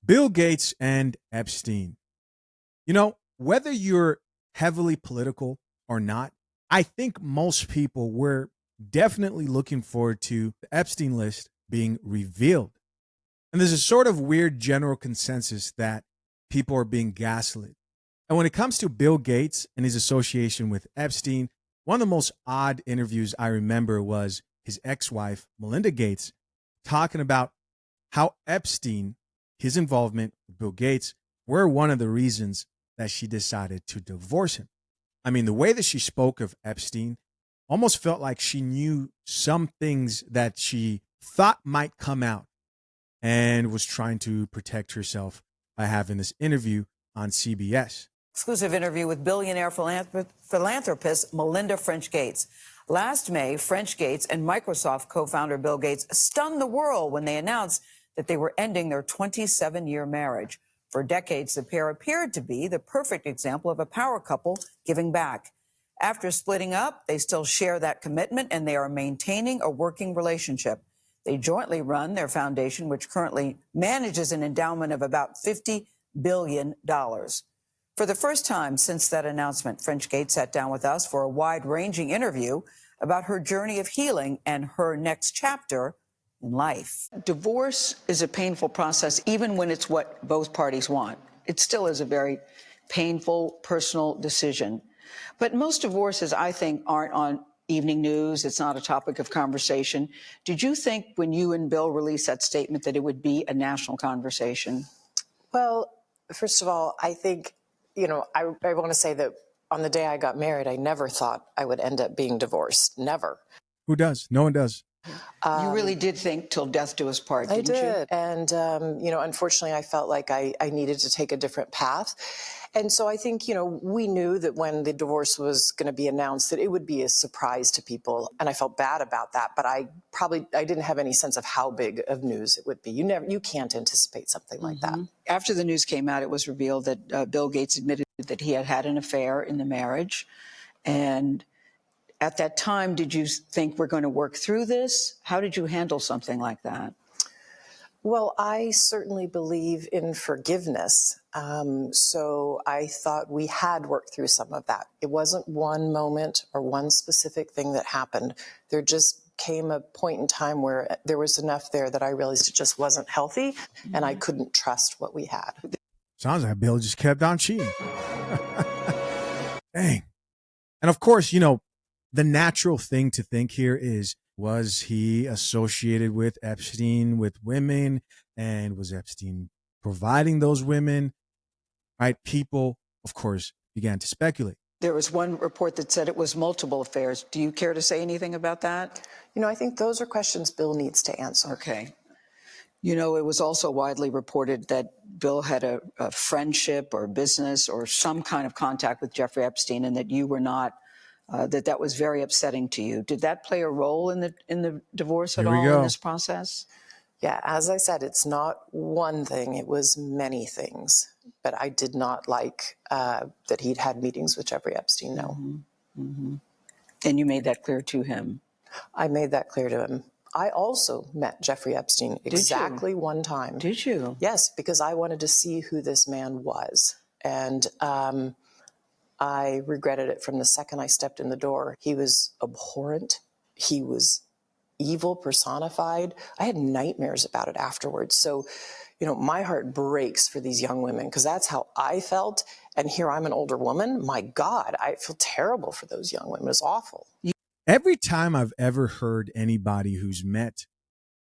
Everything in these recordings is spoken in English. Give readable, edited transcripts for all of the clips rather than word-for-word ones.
Bill Gates and Epstein. Whether you're heavily political or not, I think most people were definitely looking forward to the Epstein list being revealed. And there's a sort of weird general consensus that people are being gaslit. And when it comes to Bill Gates and his association with Epstein, one of the most odd interviews I remember was his ex wife, Melinda Gates, talking about how Epstein, his involvement with Bill Gates, were one of the reasons that she decided to divorce him. I mean, the way that she spoke of Epstein almost felt like she knew some things that she thought might come out and was trying to protect herself by having this interview on CBS. Exclusive interview with billionaire philanthropist Melinda French Gates. Last May, French Gates and Microsoft co-founder Bill Gates stunned the world when they announced that they were ending their 27-year marriage. For decades, the pair appeared to be the perfect example of a power couple giving back. After splitting up, they still share that commitment and they are maintaining a working relationship. They jointly run their foundation, which currently manages an endowment of about $50 billion. For the first time since that announcement, French Gates sat down with us for a wide-ranging interview about her journey of healing and her next chapter in life. Divorce is a painful process, even when it's what both parties want. It still is a very painful, personal decision. But most divorces, I think, aren't on evening news. It's not a topic of conversation. Did you think when you and Bill released that statement that it would be a national conversation? Well, first of all, I think, I want to say that on the day I got married, I never thought I would end up being divorced. Never. Who does? No one does. You really did think till death do us part, didn't you? I did. And, unfortunately, I felt like I needed to take a different path. And so I think, we knew that when the divorce was going to be announced, that it would be a surprise to people. And I felt bad about that. But I didn't have any sense of how big of news it would be. You can't anticipate something like that. After the news came out, it was revealed that Bill Gates admitted that he had had an affair in the marriage. And at that time, did you think we're going to work through this? How did you handle something like that? Well, I certainly believe in forgiveness. So I thought we had worked through some of that. It wasn't one moment or one specific thing that happened. There just came a point in time where there was enough there that I realized it just wasn't healthy and I couldn't trust what we had. Sounds like Bill just kept on cheating. Dang. And of course, the natural thing to think here is, was he associated with Epstein with women? And was Epstein providing those women? Right? People, of course, began to speculate. There was one report that said it was multiple affairs. Do you care to say anything about that? I think those are questions Bill needs to answer. Okay. It was also widely reported that Bill had a friendship or business or some kind of contact with Jeffrey Epstein and that you were not. That was very upsetting to you. Did that play a role in the divorce at all in this process? Yeah, as I said, it's not one thing. It was many things. But I did not like that he'd had meetings with Jeffrey Epstein, no. Mm-hmm. And you made that clear to him? I made that clear to him. I also met Jeffrey Epstein exactly one time. Did you? Yes, because I wanted to see who this man was. And I regretted it from the second I stepped in the door. He was abhorrent. He was evil personified. I had nightmares about it afterwards. So, my heart breaks for these young women because that's how I felt. And here I'm an older woman. My God, I feel terrible for those young women. It's awful. Every time I've ever heard anybody who's met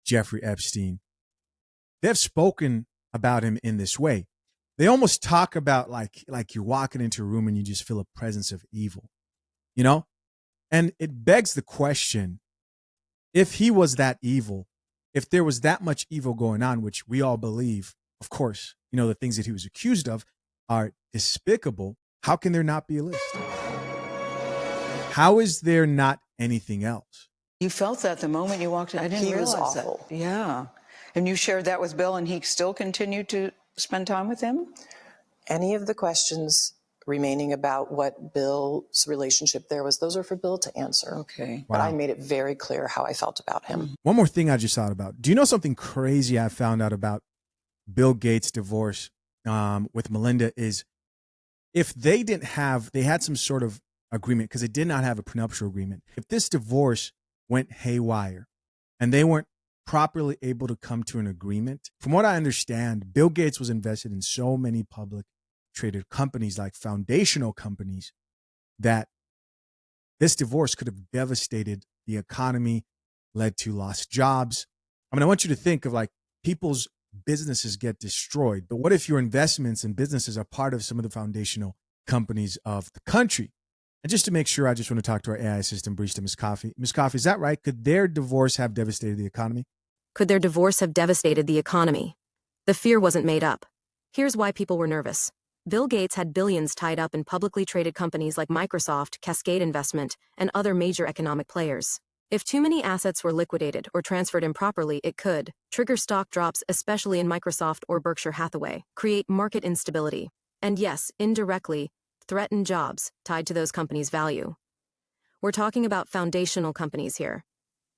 Jeffrey Epstein, they've spoken about him in this way. They almost talk about like you're walking into a room and you just feel a presence of evil, And it begs the question, if he was that evil, if there was that much evil going on, which we all believe, of course, the things that he was accused of are despicable, how can there not be a list? How is there not anything else? You felt that the moment you walked in. I didn't realize was awful. That. Yeah. And you shared that with Bill and he still continued to spend time with him? Any of the questions remaining about what Bill's relationship there was, those are for Bill to answer. Okay. But I made it very clear how I felt about him. One more thing I just thought about. Do you know something crazy I found out about Bill Gates' divorce with Melinda is if they had some sort of agreement because they did not have a prenuptial agreement. If this divorce went haywire and they weren't properly able to come to an agreement, from what I understand, Bill Gates was invested in so many public traded companies, like foundational companies, that this divorce could have devastated the economy, led to lost jobs. I mean, I want you to think of like people's businesses get destroyed, but what if your investments and businesses are part of some of the foundational companies of the country? And just to make sure, I just want to talk to our AI assistant, barista, Ms. Coffee. Ms. Coffee, is that right? Could their divorce have devastated the economy? Could their divorce have devastated the economy? The fear wasn't made up. Here's why people were nervous. Bill Gates had billions tied up in publicly traded companies like Microsoft, Cascade Investment, and other major economic players. If too many assets were liquidated or transferred improperly, it could trigger stock drops, especially in Microsoft or Berkshire Hathaway, create market instability, and yes, indirectly, threaten jobs tied to those companies' value. We're talking about foundational companies here.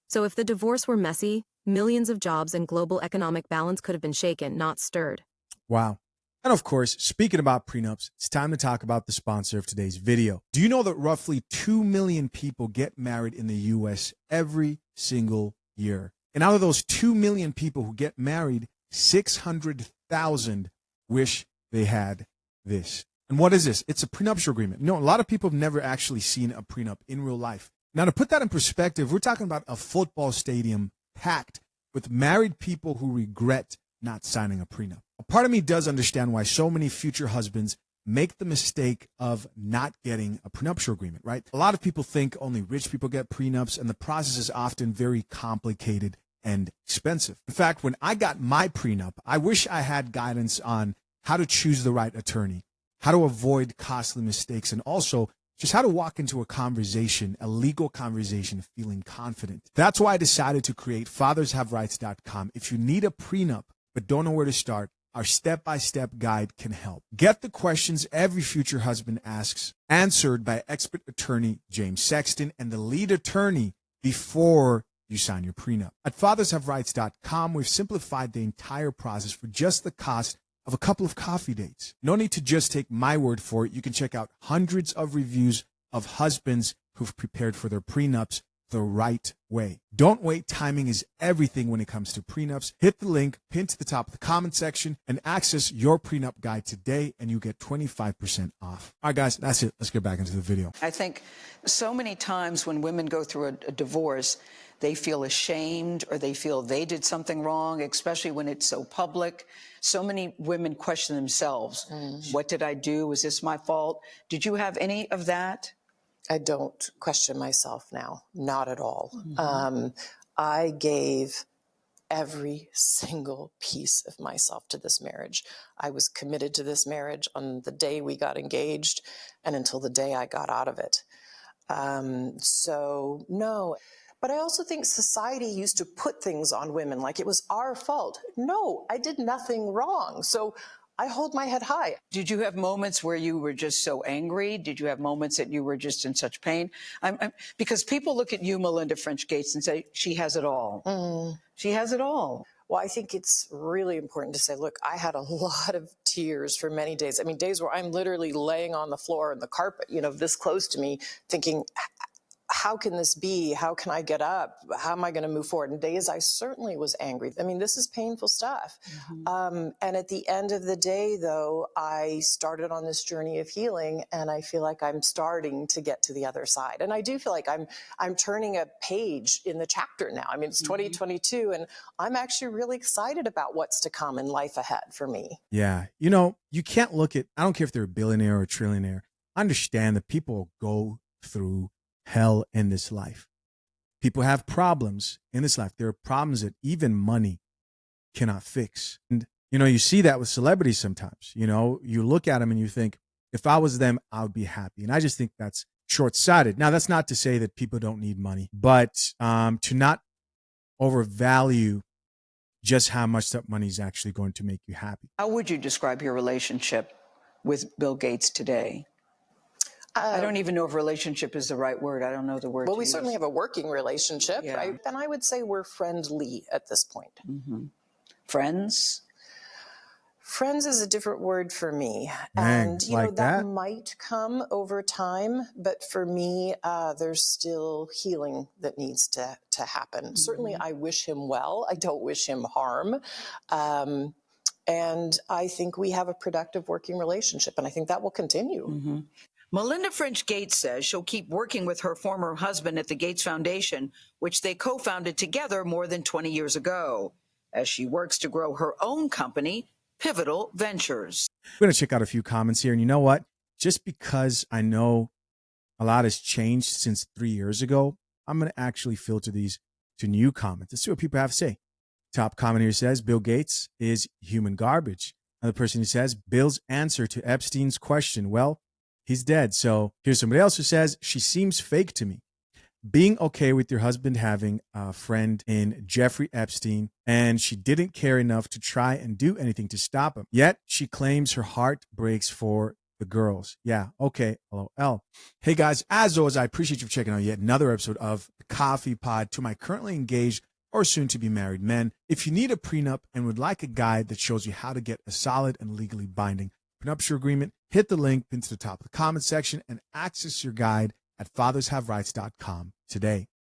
So if the divorce were messy, millions of jobs and global economic balance could have been shaken, not stirred. Wow. And of course, speaking about prenups, it's time to talk about the sponsor of today's video. Do you know that roughly 2 million people get married in the US every single year? And out of those 2 million people who get married, 600,000 wish they had this. And what is this? It's a prenuptial agreement. No, a lot of people have never actually seen a prenup in real life. Now, to put that in perspective, we're talking about a football stadium packed with married people who regret not signing a prenup. A part of me does understand why so many future husbands make the mistake of not getting a prenuptial agreement, right? A lot of people think only rich people get prenups, and the process is often very complicated and expensive. In fact, when I got my prenup, I wish I had guidance on how to choose the right attorney, how to avoid costly mistakes, and also just how to walk into a conversation, a legal conversation, feeling confident. That's why I decided to create fathershaverights.com. If you need a prenup but don't know where to start, our step-by-step guide can help. Get the questions every future husband asks answered by expert attorney James Sexton and the lead attorney before you sign your prenup. At fathershaverights.com, we've simplified the entire process for just the cost of a couple of coffee dates. No need to just take my word for it. You can check out hundreds of reviews of husbands who've prepared for their prenups the right way. Don't wait. Timing is everything when it comes to prenups. Hit the link pinned to the top of the comment section and access your prenup guide today, and you get 25% off. All right, guys, that's it. Let's get back into the video. I think so many times when women go through a divorce, they feel ashamed or they feel they did something wrong, especially when it's so public. So many women question themselves. What did I do? Was this my fault? Did you have any of that? I don't question myself now, not at all. I gave every single piece of myself to this marriage. I was committed to this marriage on the day we got engaged and until the day I got out of it. So no. But I also think society used to put things on women like it was our fault. No, I did nothing wrong. So I hold my head high. Did you have moments where you were just so angry? Did you have moments that you were just in such pain? Because people look at you, Melinda French Gates, and say, she has it all. She has it all. Well, I think it's really important to say, look, I had a lot of tears for many days. I mean, days where I'm literally laying on the floor and the carpet, this close to me, thinking, how can this be? How can I get up? How am I going to move forward? And days I certainly was angry. I mean, this is painful stuff. And at the end of the day, though, I started on this journey of healing, and I feel like I'm starting to get to the other side. And I do feel like I'm turning a page in the chapter now. I mean, it's 2022, and I'm actually really excited about what's to come in life ahead for me. Yeah. You can't look at, I don't care if they're a billionaire or a trillionaire. I understand that people go through hell in this life. People have problems in this life. There are problems that even money cannot fix. And, you see that with celebrities sometimes. You look at them and you think, if I was them, I would be happy. And I just think that's short-sighted. Now, that's not to say that people don't need money, but to not overvalue just how much that money is actually going to make you happy. How would you describe your relationship with Bill Gates today? I don't even know if relationship is the right word. I don't know the word. Well, we certainly have a working relationship, Yeah. right? And I would say we're friendly at this point. Friends? Friends is a different word for me. Dang, And, like that that? might come over time. But for me, there's still healing that needs to happen. Certainly, I wish him well. I don't wish him harm. And I think we have a productive working relationship. And I think that will continue. Melinda French Gates says she'll keep working with her former husband at the Gates Foundation, which they co-founded together more than 20 years ago, as she works to grow her own company, Pivotal Ventures. We're going to check out a few comments here. And you know what? Just because I know a lot has changed since 3 years ago, I'm going to actually filter these to new comments. Let's see what people have to say. Top comment here says, Bill Gates is human garbage. Another person who says, Bill's answer to Epstein's question, well, he's dead. So here's somebody else who says, she seems fake to me. Being okay with your husband having a friend in Jeffrey Epstein, and she didn't care enough to try and do anything to stop him. Yet she claims her heart breaks for the girls. Yeah, okay, LOL. Hey guys, as always, I appreciate you for checking out yet another episode of the Coffee Pod. To my currently engaged or soon to be married men, if you need a prenup and would like a guide that shows you how to get a solid and legally binding prenuptial agreement, hit the link pinned to the top of the comment section and access your guide at fathershaverights.com today.